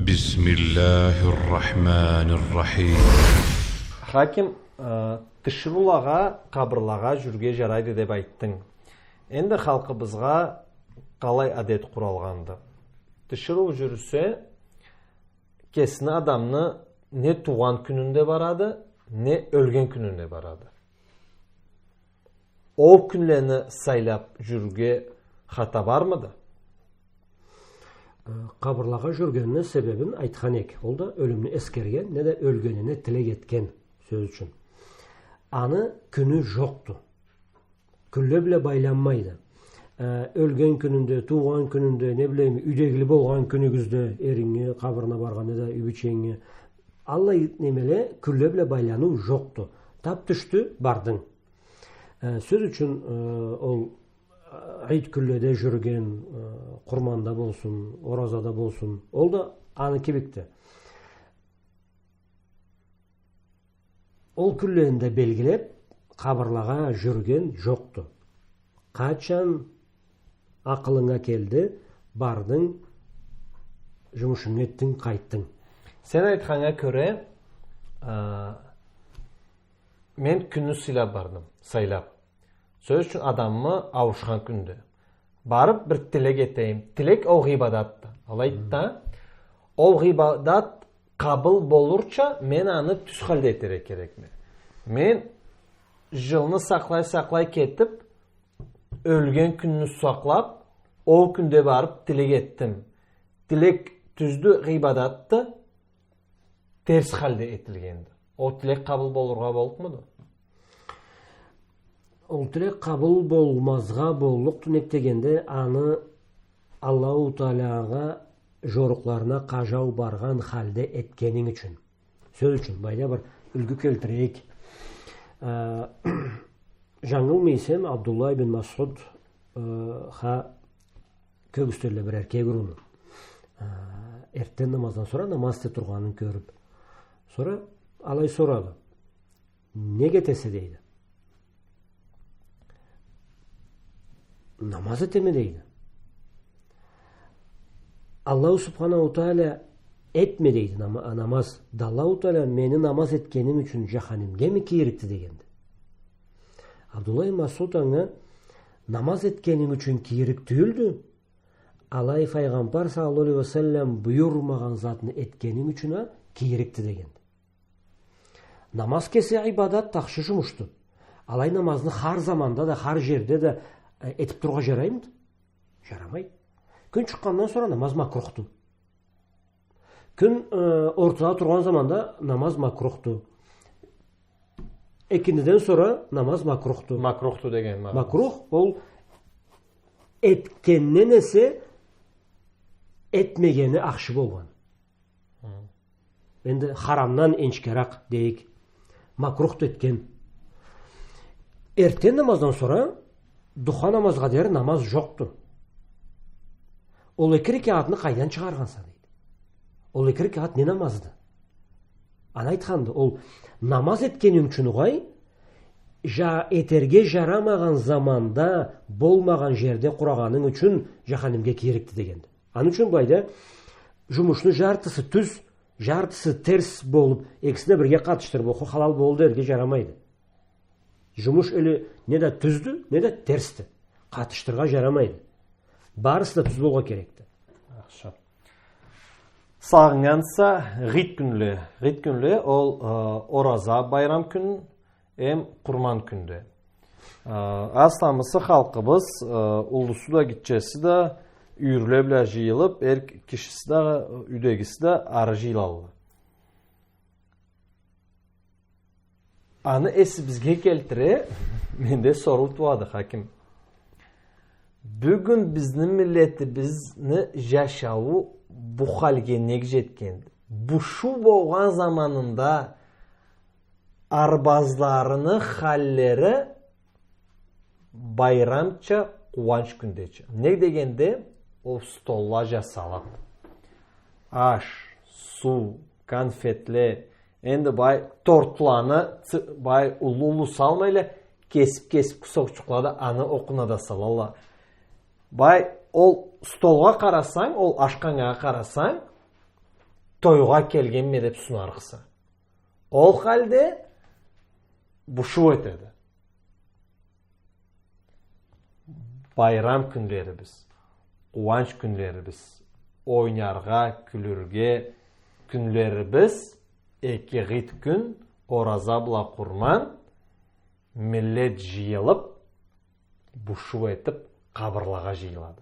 بسم الله الرحمن الرحيم. Хаким, тышырулаға, қабырлаға жүрге жарайды деп айттың. Енді халқыбызға қалай әдет құралғанды? Тышыру жүрсе, кесіні адамны не туған күнінде барады, не өлген күнінде барады. Ол күнлені сайлап жүрге хата бар мыды? Қабырлаға жүргенінің себебін айтқан ек. Ол да өлімні ескерген, не де өлгеніне тілек еткен сөз үшін. Аны күні жоқты. Күлле біле байланмайды. Өлген күнінде, туған күнінде, не білейм, үйдегілі болған күнігізде, еріңе, қабырына барған, не де үйбічеңе. Алла немеле күлле біле байлану жоқты. Тап түшті бардың. Сөз үшін ол айт күлледе жүрген, құрманда болсын, оразада болсын, ол да аны кебекті. Ол күллеінде белгілеп, қабырлаға жүрген жоқты. Қачан ақылыңа келді, бардың, жұмышын еттің, қайттың. Сен айтқанға көре, мен күнні сыйлап бардым, сайлап. Сөз үшін адамы ауышқан күнді. Барып бір тілек етейім. Тілек ол ғибадатты. Ал айтта, ол ғибадат қабыл болурча, мен аны түс халде етерек керек ме. Мен жылны сақлай кетіп, өлген күнні сақлап, ол күнде барып тілек еттім. Тілек түзді ғибадатты терс халде етілгенді. Ол тілек қабыл болурға болып мұды? Ол тілек қабыл болмазға боллық түнектегенде аны Аллаху Тааляға жорықларына қажау барған халде еткенің үшін. Сөз үшін, байда бір үлгі келтірейік. Жаңыл мейсем Абдулла ибн Масуд көгістерлі бір әрке күруні. Эрттен намаздан сора намазды тұрғанын көріп. Сора алай сорады. Неге тесі дейді? Намаз етеме дейді. Аллаху Субханаху Тааля етме дейді намаз. Аллаху Тааля мені намаз еткенім үшін жаханимге ме киірікті дегенді. Абдулла Масуд аңа намаз еткенім үшін киірік түйілді. Алай пайғамбар саллаллаху алейхи ва саллям бұйырмаған затыны еткенім үшін киірікті дегенді. Намаз кесе ибадат тақшы жұмышты. Алай намазны har заманда да, har жерде де етіп тұрға жараймды? Жарамайды. Күн шыққаннан sonra намаз макрухты. Күн ортада тұрған заманда намаз макрухты. Екіндіден sonra намаз макрухты. Макрухты деген ма? Макрух ол еткеннен есе етмегені ақшы болған. Енді харамнан еншкерақ дейік. Макрухты еткен. Ертен намаздан sonra Духа намазға дер намаз жоқты. Ол екі рекатыны қайдан шығарғанса дейді. Ол екі рекат не намазды? Ана айтқанды, ол намаз еткенің үшін ғой, етерге жарамаған заманда болмаған жерде құрағаның үшін жаханимге керекті дегенді. Аны үшін байды, жұмышны жартысы түз, жартысы терс болып, екісіне бірге қатыштыр болу, халал болды ерге жарамайды. Жұмыш әлі не де түзді, не де терсті. Қатыштырға жарамайды. Барысы да түз болға керекті. Сағынғанса ғид күнлі. Ғид күнлі ол ораза байрам күн, құрман күнді. Асламысы халқыбыз ұлысы да кетчесі да үйірлеблі жиылып, кішісі да үйдегісі да ары жиылалы. Аны есі бізге келтіре, менде сору туады, хаким. Бүгін біздің миллеті бізні жашауы бұ халге нег жеткен. Бұшу болған заманында арбазларыны халлері байрамча қуанч күндечі. Нег дегенде ол столла жасалып. Аш, су, конфетле, енді бай тортланы бай ұлы салмайлы кесіп құсоқчықлады аны оқына да салала. Бай ол столға қарасаң, ол ашқанға қарасаң, toyga kelgenme dep sunargısa. Ol halde bu şu etedi. Bayram günlerimiz, uvanç günlerimiz, oynarga, külürge günlerimiz, eki git gün, oraza bula kurman, millet jıyılıp, bu şu etip, kabırlaga jıyıladı.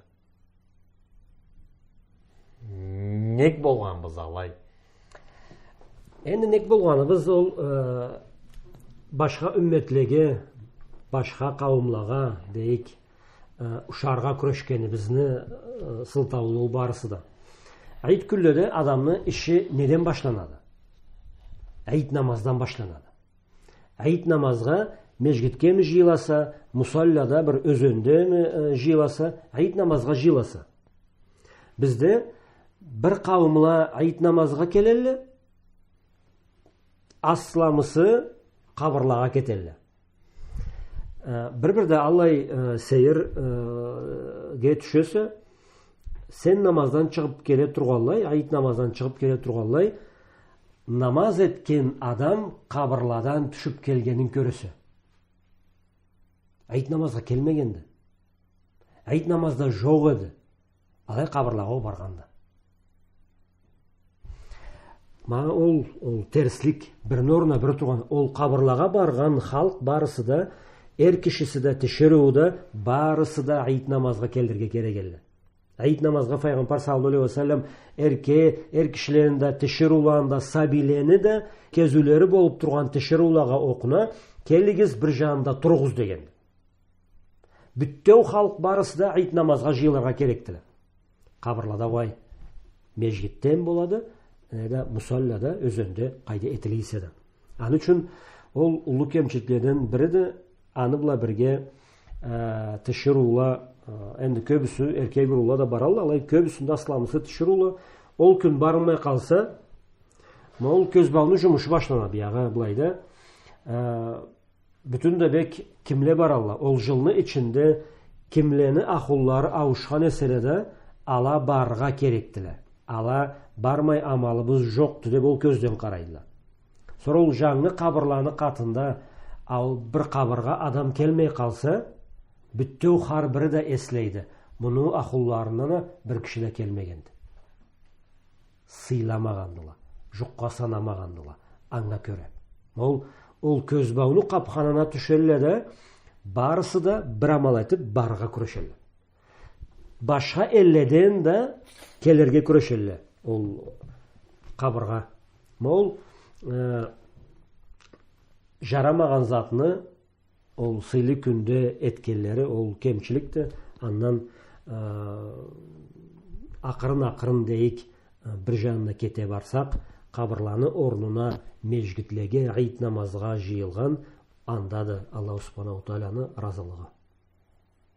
Nek bolganbız alay? Endi nek bolganыбыз ol başka ümmetlege, başka kavimlaga deyik uşarga küreşkenimizni sıltavlı barısı da. Ayit küllede adamın işi neden başlanadı? Ayit namazdan başlanadı. Ayit namazga mecgitke mi jıylasa, musallada bir özünde mi jıylasa, ayit namazga jıylasa. Bizde bir kavimla ayit namazga kelelli, aslamısı kabırlağa ketelli. Bir de Allah seyir düşese, sen namazdan çıkıp kele turgallay, ayit namazdan çıkıp kele turgallay, namaz etken adam kabırladan düşüp kelgenin körüsü. Ayit namazga kelmegendi. Ayit namazda жоқ edi. Alay kabırlağa barganda. Mağa ol terslik bir orna bir turgan ol kabırlağa bargan halk barısı da er kişisi de tişiru da barısı da ayit namazga keldirge keregeldi. Ayit namazga Peygamber sallallahu aleyhi ve sellem er kişilerin de tişirulanda sabileni de kezüleri bolup turgan tişirulaga okuna kelligiz bir janda turguz degen. Büttew halk barısı da ayit namazga jıyılarga kerektiler. Kabırlada vay mecgitten boladı. Musallada özünde kayda etiliyse de. Anı üçün ol ulu kemçiklerden biri de anıbla birge tişirula endi köbüsü erkek bir ula da barallı alay köbüsünde aslamısı tişirula ol gün barınmay kalsa ol közbalını jumuşu başlanadı yağı bulayda bütün de bek kimle baralla ol jılını içinde kimleni ahulları avuşkan eserede ala barga kerektiler. Ala barmay amalыбыз жоqtu deb ol közden qaraydılar. Sonra ol жаңы qabırlarını katında al bir qabırga adam kelmey kalsa büttew har biri de esleydi. Bunu ahullarından bir kişi de kelmegendi. Sıylamagandыlar, joqqa sanamagandыlar. Anga köre. Ol közbağını kapxanana düşerler de barısı da bir amal etip barga küreşerler. Başka elleden de kelerge küreşerler. Ol kabırga. Ol jaramagan zatını ol sıylı günde etkenleri ol kemçilikti. Andan akırın deyik bir janına kete barsak kabırlarını ornuna mecgitlege ayit namazga jıyılgan andadı Allah subhanahu teala'nı razılığı.